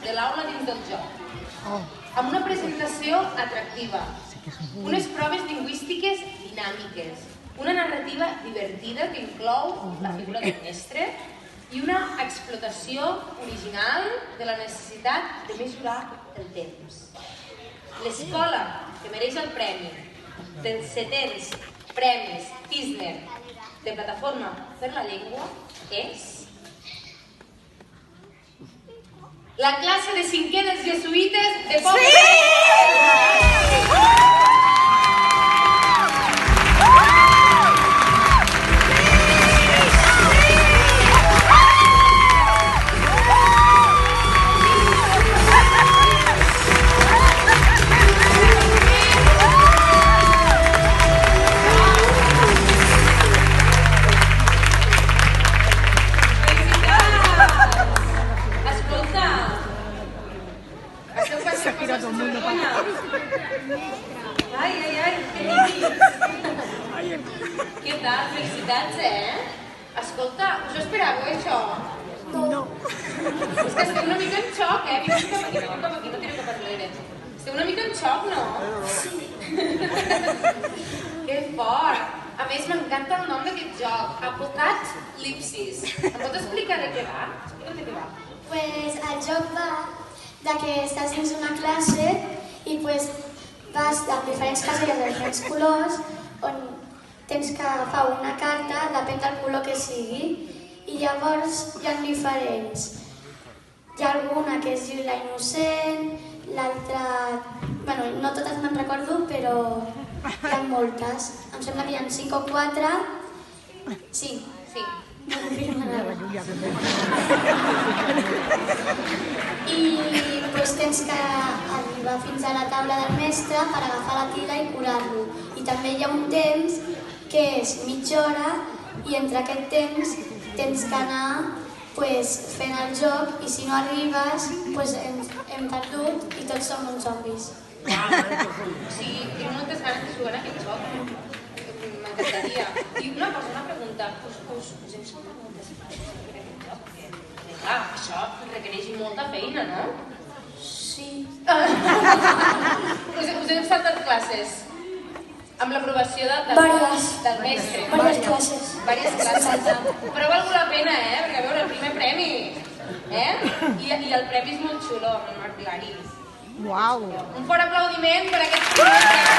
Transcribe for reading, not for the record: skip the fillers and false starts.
de l'aula dins del joc, amb una presentació atractiva, unes proves lingüístiques dinàmiques, una narrativa divertida que inclou la figura del mestre i una explotació original de la necessitat de mesurar el temps. L'escola que mereix el premi dels 700 Premis Tisner de Plataforma per la Llengua és la classe de 5è dels jesuïtes de Poble. Què tal? Felicitats, Escolta, us ho esperàveu, això? No. És que esteu una mica en xoc, Vingueu cap aquí, no tireu cap enrere. Esteu una mica en xoc, no? Sí. Que fort! A més, m'encanta el nom d'aquest joc, Apocalipsis. Em pots explicar de què va? Explica'm de què va. Pues el joc va de que estàs dins una classe i pues vas amb diferents caselles de diferents colors on tens que agafar una carta, depèn del color que sigui, i llavors hi ha diferents. Hi ha alguna que es diu la innocent, l'altra... Bueno, no totes me'n recordo, però hi ha moltes. Em sembla que hi ha 5 o 4. Sí. Sí. No confirma nada. I pues, tens que arribar fins a la taula del mestre per agafar la tila i curar-lo. I també hi ha un temps que és mitja hora i entre aquest temps tens que anar pues, fent el joc i si no arribes pues, hem perdut i tots som uns zombis. Sí, tinc moltes ganes de jugar a aquest joc. M'encantaria. I una pregunta. Us hem sentit moltes coses sobre aquest joc? Perquè, clar, això requereix molta feina, no? Sí. Us heu saltat classes? Amb l'aprovació del mestre. Vàries classes. Vàries classes. Però ha valgut la pena, perquè a veure, el primer premi. I el premi és molt xulo, amb el Marc Lari. Uau! Un fort aplaudiment per aquest primer premi.